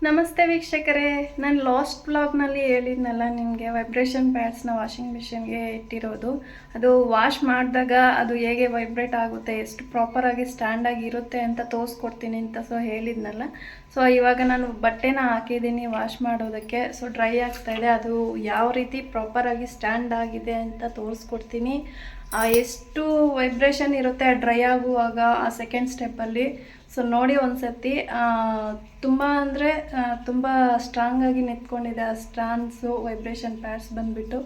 ನಮಸ್ತೆ ವೀಕ್ಷಕರೇ, ನಾನು ಲಾಸ್ಟ್ ಬ್ಲಾಗ್ನಲ್ಲಿ ಹೇಳಿದ್ನಲ್ಲ ನಿಮಗೆ ವೈಬ್ರೇಷನ್ ಪ್ಯಾಡ್ಸ್ನ ವಾಷಿಂಗ್ ಮಿಷಿನ್ಗೆ ಇಟ್ಟಿರೋದು. ಅದು ವಾಶ್ ಮಾಡಿದಾಗ ಅದು ಹೇಗೆ ವೈಬ್ರೇಟ್ ಆಗುತ್ತೆ, ಎಷ್ಟು ಪ್ರಾಪರಾಗಿ ಸ್ಟ್ಯಾಂಡಾಗಿ ಇರುತ್ತೆ ಅಂತ ತೋರಿಸ್ಕೊಡ್ತೀನಿ ಅಂತ ಹೇಳಿದ್ನಲ್ಲ. ಸೊ ಇವಾಗ ನಾನು ಬಟ್ಟೆನ ಹಾಕಿದ್ದೀನಿ ವಾಶ್ ಮಾಡೋದಕ್ಕೆ. ಸೊ ಡ್ರೈ ಆಗ್ತಾಯಿದೆ, ಅದು ಯಾವ ರೀತಿ ಪ್ರಾಪರಾಗಿ ಸ್ಟ್ಯಾಂಡ್ ಆಗಿದೆ ಅಂತ ತೋರಿಸ್ಕೊಡ್ತೀನಿ. ಎಷ್ಟು ವೈಬ್ರೇಷನ್ ಇರುತ್ತೆ ಡ್ರೈ ಆಗುವಾಗ ಆ ಸೆಕೆಂಡ್ ಸ್ಟೆಪ್ಪಲ್ಲಿ. ಸೊ ನೋಡಿ ಒಂದ್ಸತಿ, ತುಂಬ ಅಂದರೆ ತುಂಬ ಸ್ಟ್ರಾಂಗಾಗಿ ನಿಂತ್ಕೊಂಡಿದೆ ಆ ಸ್ಟ್ಯಾಂಡ್ಸು ವೈಬ್ರೇಷನ್ ಪ್ಯಾಡ್ಸ್ ಬಂದುಬಿಟ್ಟು.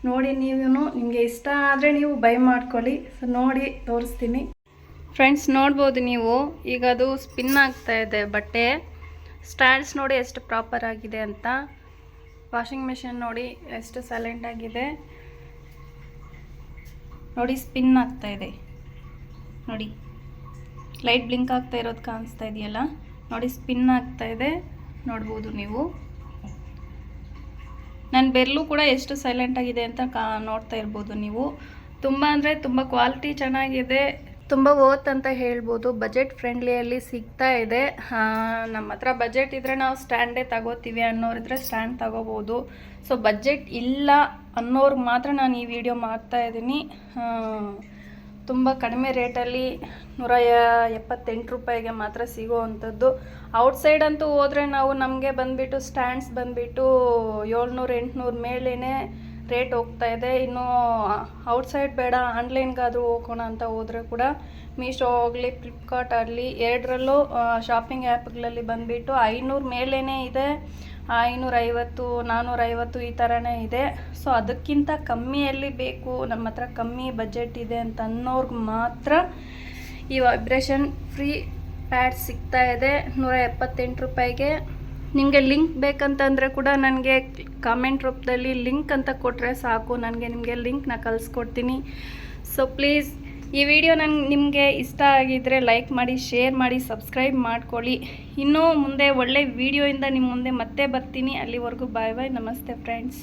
ನೋಡಿ ನೀವು ನಿಮಗೆ ಇಷ್ಟ ಆದರೆ ನೀವು ಬೈ ಮಾಡ್ಕೊಳ್ಳಿ. ಸೊ ನೋಡಿ ತೋರಿಸ್ತೀನಿ ಫ್ರೆಂಡ್ಸ್. ನೋಡ್ಬೋದು ನೀವು, ಈಗ ಅದು ಸ್ಪಿನ್ ಆಗ್ತಾಯಿದೆ ಬಟ್ಟೆ. ಸ್ಟ್ಯಾಂಡ್ಸ್ ನೋಡಿ ಎಷ್ಟು ಪ್ರಾಪರ್ ಆಗಿದೆ ಅಂತ. ವಾಷಿಂಗ್ ಮಿಷಿನ್ ನೋಡಿ ಎಷ್ಟು ಸೈಲೆಂಟ್ ಆಗಿದೆ ನೋಡಿ. ಸ್ಪಿನ್ ಆಗ್ತಾ ಇದೆ ನೋಡಿ, ಲೈಟ್ ಬ್ಲಿಂಕ್ ಆಗ್ತಾ ಇರೋದು ಕಾಣಿಸ್ತಾ ಇದೆಯಲ್ಲ ನೋಡಿ. ಸ್ಪಿನ್ ಆಗ್ತಾ ಇದೆ, ನೋಡ್ಬೋದು ನೀವು. ನನ್ನ ಬೆರಳು ಕೂಡ ಎಷ್ಟು ಸೈಲೆಂಟ್ ಆಗಿದೆ ಅಂತ ನೋಡ್ತಾ ಇರ್ಬೋದು ನೀವು. ತುಂಬ ಅಂದರೆ ತುಂಬ ಕ್ವಾಲಿಟಿ ಚೆನ್ನಾಗಿದೆ, ತುಂಬ ವರ್ತ್ ಅಂತ ಹೇಳ್ಬೋದು. ಬಜೆಟ್ ಫ್ರೆಂಡ್ಲಿಯಲ್ಲಿ ಸಿಗ್ತಾ ಇದೆ. ನಮ್ಮ ಹತ್ರ ಬಜೆಟ್ ಇದ್ದರೆ ನಾವು ಸ್ಟ್ಯಾಂಡೇ ತಗೋತೀವಿ ಅನ್ನೋರಿದ್ರೆ ಸ್ಟ್ಯಾಂಡ್ ತಗೋಬೋದು. ಸೊ ಬಜೆಟ್ ಇಲ್ಲ ಅನ್ನೋರ್ಗೆ ಮಾತ್ರ ನಾನು ಈ ವಿಡಿಯೋ ಮಾಡ್ತಾ ಇದ್ದೀನಿ. ತುಂಬ ಕಡಿಮೆ ರೇಟಲ್ಲಿ 178 ರೂಪಾಯಿಗೆ ಮಾತ್ರ ಸಿಗೋ ಅಂಥದ್ದು. ಔಟ್ಸೈಡ್ ಅಂತೂ ಹೋದರೆ ನಾವು ನಮಗೆ ಬಂದುಬಿಟ್ಟು ಸ್ಟ್ಯಾಂಡ್ಸ್ ಬಂದುಬಿಟ್ಟು 700-800 ಮೇಲೇ ರೇಟ್ ಹೋಗ್ತಾ ಇದೆ. ಇನ್ನು ಔಟ್ಸೈಡ್ ಬೇಡ, ಆನ್ಲೈನ್ಗಾದರೂ ಹೋಗೋಣ ಅಂತ ಹೋದರೆ ಕೂಡ ಮೀಶೋ ಆಗಲಿ ಫ್ಲಿಪ್ಕಾರ್ಟ್ ಆಗಲಿ ಎರಡರಲ್ಲೂ ಶಾಪಿಂಗ್ ಆ್ಯಪ್ಗಳಲ್ಲಿ ಬಂದುಬಿಟ್ಟು 500 ಮೇಲೇ ಇದೆ. 550, 450 ಈ ಥರನೇ ಇದೆ. ಸೊ ಅದಕ್ಕಿಂತ ಕಮ್ಮಿಯಲ್ಲಿ ಬೇಕು, ನಮ್ಮ ಹತ್ರ ಕಮ್ಮಿ ಬಜೆಟ್ ಇದೆ ಅಂತ ಅನ್ನೋರ್ಗೆ ಮಾತ್ರ ಈ ವೈಬ್ರೇಷನ್ ಫ್ರೀ ಪ್ಯಾಡ್ ಸಿಗ್ತಾ ಇದೆ 178 ರೂಪಾಯಿಗೆ. ನಿಮಗೆ ಲಿಂಕ್ ಬೇಕಂತಂದರೆ ಕೂಡ ನನಗೆ ಕಾಮೆಂಟ್ ರೂಪದಲ್ಲಿ ಲಿಂಕ್ ಅಂತ ಕೊಟ್ಟರೆ ಸಾಕು, ನನಗೆ ನಿಮಗೆ ಲಿಂಕ್ನ ಕಳಿಸ್ಕೊಡ್ತೀನಿ. ಸೊ ಪ್ಲೀಸ್ ಈ ವಿಡಿಯೋ ನಿಮಗೆ ಇಷ್ಟ ಆಗಿದ್ದರೆ ಲೈಕ್ ಮಾಡಿ, ಶೇರ್ ಮಾಡಿ, ಸಬ್ಸ್ಕ್ರೈಬ್ ಮಾಡ್ಕೊಳ್ಳಿ. ಇನ್ನೂ ಮುಂದೆ ಒಳ್ಳೆ ವಿಡಿಯೋಯಿಂದ ನಿಮ್ಮ ಮುಂದೆ ಮತ್ತೆ ಬರ್ತೀನಿ. ಅಲ್ಲಿವರೆಗೂ ಬಾಯ್ ಬಾಯ್, ನಮಸ್ತೆ ಫ್ರೆಂಡ್ಸ್.